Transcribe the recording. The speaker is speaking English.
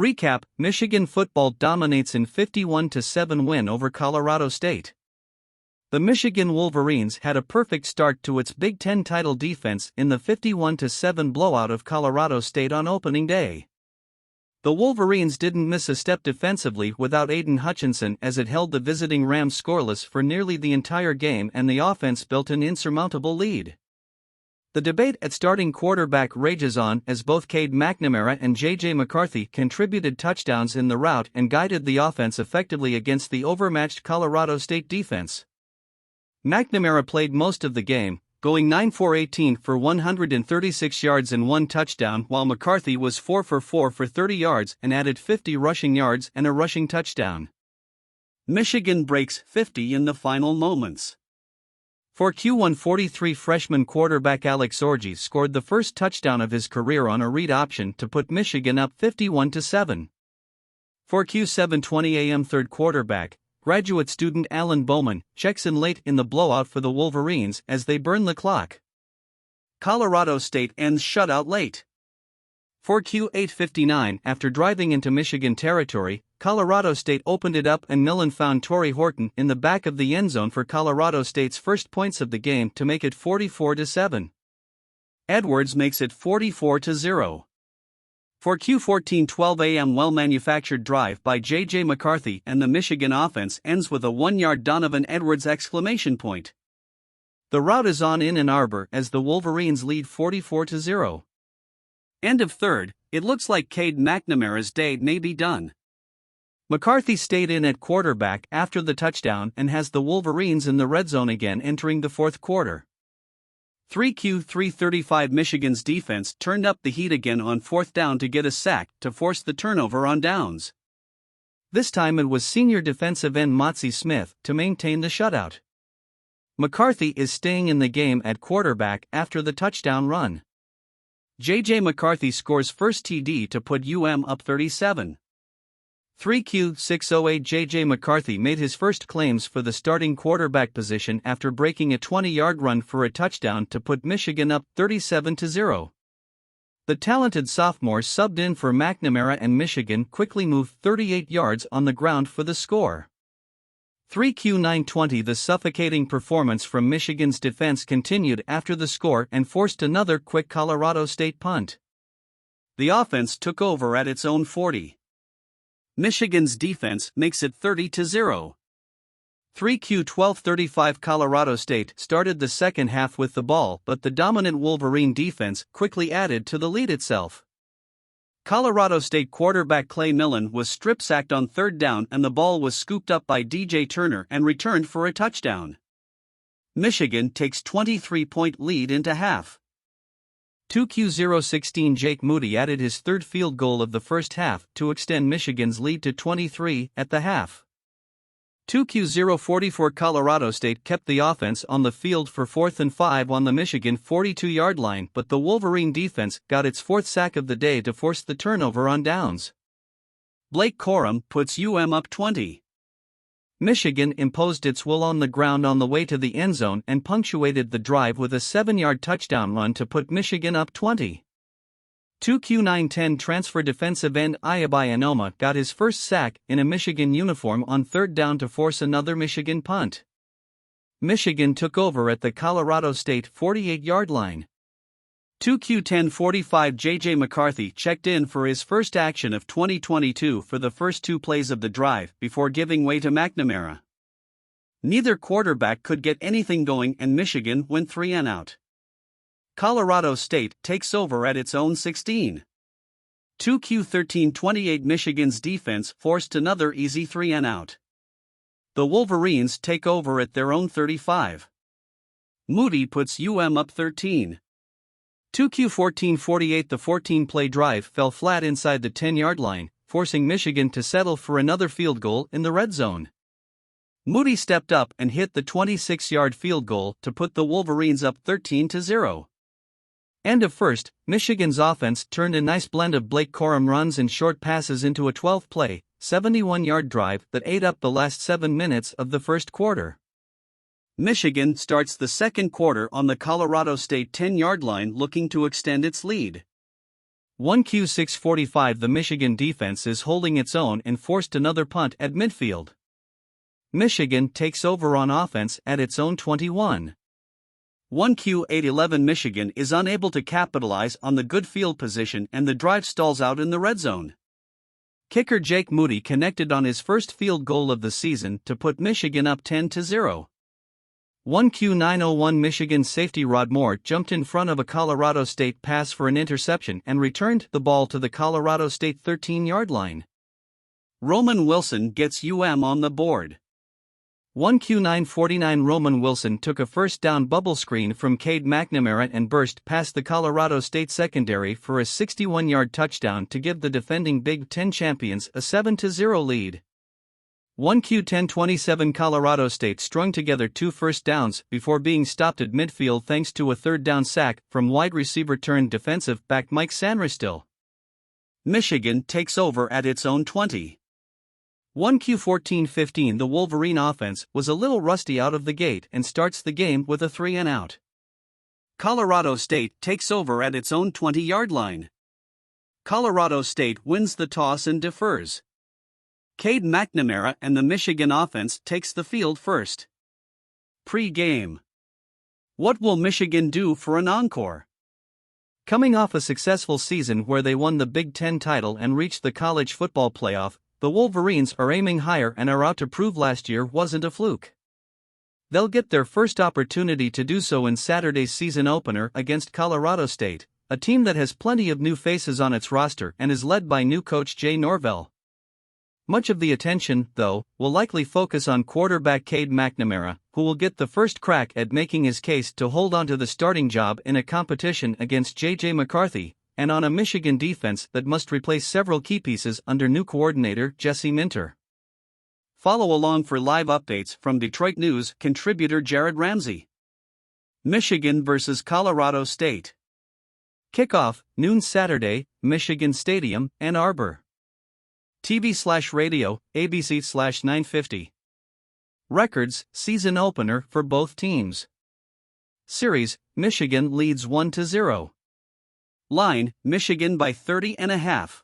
Recap: Michigan football dominates in 51-7 win over Colorado State. The Michigan Wolverines had a perfect start to its Big Ten title defense in the 51-7 blowout of Colorado State on opening day. The Wolverines didn't miss a step defensively without Aiden Hutchinson as it held the visiting Rams scoreless for nearly the entire game, and the offense built an insurmountable lead. The debate at starting quarterback rages on as both Cade McNamara and J.J. McCarthy contributed touchdowns in the rout and guided the offense effectively against the overmatched Colorado State defense. McNamara played most of the game, going 9-for-18 for 136 yards and 1 touchdown, while McCarthy was 4-for-4 for 30 yards and added 50 rushing yards and a rushing touchdown. Michigan breaks 50 in the final moments. For Q143 freshman quarterback Alex Orji scored the first touchdown of his career on a read option to put Michigan up 51-7. For Q720 AM third quarterback, graduate student Alan Bowman checks in late in the blowout for the Wolverines as they burn the clock. Colorado State ends shutout late. For Q859, after driving into Michigan territory, Colorado State opened it up and Millen found Torrey Horton in the back of the end zone for Colorado State's first points of the game to make it 44-7. Edwards makes it 44-0. For Q14-12 AM, well-manufactured drive by J.J. McCarthy and the Michigan offense ends with a 1-yard Donovan Edwards exclamation point. The rout is on in Ann Arbor as the Wolverines lead 44-0. End of third, it looks like Cade McNamara's day may be done. McCarthy stayed in at quarterback after the touchdown and has the Wolverines in the red zone again entering the fourth quarter. 3Q335 Michigan's defense turned up the heat again on fourth down to get a sack to force the turnover on downs. This time it was senior defensive end Motzie Smith to maintain the shutout. McCarthy is staying in the game at quarterback after the touchdown run. J.J. McCarthy scores first TD to put up 37. 3Q608 J.J. McCarthy made his first claims for the starting quarterback position after breaking a 20-yard run for a touchdown to put Michigan up 37-0. The talented sophomore subbed in for McNamara and Michigan quickly moved 38 yards on the ground for the score. 3Q920 The suffocating performance from Michigan's defense continued after the score and forced another quick Colorado State punt. The offense took over at its own 40. Michigan's defense makes it 30-0. 3Q12-35 Colorado State started the second half with the ball, but the dominant Wolverine defense quickly added to the lead itself. Colorado State quarterback Clay Millen was strip-sacked on third down and the ball was scooped up by DJ Turner and returned for a touchdown. Michigan takes 23-point lead into half. 2Q016 Jake Moody added his third field goal of the first half to extend Michigan's lead to 23 at the half. 2Q044 Colorado State kept the offense on the field for 4th and 5 on the Michigan 42-yard line, but the Wolverine defense got its fourth sack of the day to force the turnover on downs. Blake Corum puts up 20. Michigan imposed its will on the ground on the way to the end zone and punctuated the drive with a 7-yard touchdown run to put Michigan up 20. 2Q910 transfer defensive end Ayabai Anoma got his first sack in a Michigan uniform on third down to force another Michigan punt. Michigan took over at the Colorado State 48-yard line. 2Q10-45 J.J. McCarthy checked in for his first action of 2022 for the first 2 plays of the drive before giving way to McNamara. Neither quarterback could get anything going and Michigan went 3 and out. Colorado State takes over at its own 16. 2Q13-28 Michigan's defense forced another easy 3 and out. The Wolverines take over at their own 35. Moody puts up 13. 2Q14-48 The 14-play drive fell flat inside the 10-yard line, forcing Michigan to settle for another field goal in the red zone. Moody stepped up and hit the 26-yard field goal to put the Wolverines up 13-0. End of first, Michigan's offense turned a nice blend of Blake Corum runs and short passes into a 12-play, 71-yard drive that ate up the last 7 minutes of the first quarter. Michigan starts the second quarter on the Colorado State 10-yard line looking to extend its lead. 1Q6:45. The Michigan defense is holding its own and forced another punt at midfield. Michigan takes over on offense at its own 21. 1Q8:11. Michigan is unable to capitalize on the good field position and the drive stalls out in the red zone. Kicker Jake Moody connected on his first field goal of the season to put Michigan up 10-0. 1Q9:01. Michigan safety Rod Moore jumped in front of a Colorado State pass for an interception and returned the ball to the Colorado State 13-yard line. Roman Wilson gets on the board. 1Q9:49. Roman Wilson took a first down bubble screen from Cade McNamara and burst past the Colorado State secondary for a 61-yard touchdown to give the defending Big Ten champions a 7-0 lead. 1Q10:27. Colorado State strung together 2 first downs before being stopped at midfield thanks to a third down sack from wide receiver turned defensive back Mike Sanristil. Michigan takes over at its own 20. 1Q14:15. The Wolverine offense was a little rusty out of the gate and starts the game with a 3-and-out. Colorado State takes over at its own 20-yard line. Colorado State wins the toss and defers. Cade McNamara and the Michigan offense takes the field first. Pre-game. What will Michigan do for an encore? Coming off a successful season where they won the Big Ten title and reached the college football playoff, the Wolverines are aiming higher and are out to prove last year wasn't a fluke. They'll get their first opportunity to do so in Saturday's season opener against Colorado State, a team that has plenty of new faces on its roster and is led by new coach Jay Norvell. Much of the attention, though, will likely focus on quarterback Cade McNamara, who will get the first crack at making his case to hold on to the starting job in a competition against J.J. McCarthy, and on a Michigan defense that must replace several key pieces under new coordinator Jesse Minter. Follow along for live updates from Detroit News contributor Jared Ramsey. Michigan vs. Colorado State. Kickoff, noon Saturday, Michigan Stadium, Ann Arbor. TV/radio, ABC/950. Records, season opener for both teams. Series, Michigan leads 1-0. Line, Michigan by 30.5.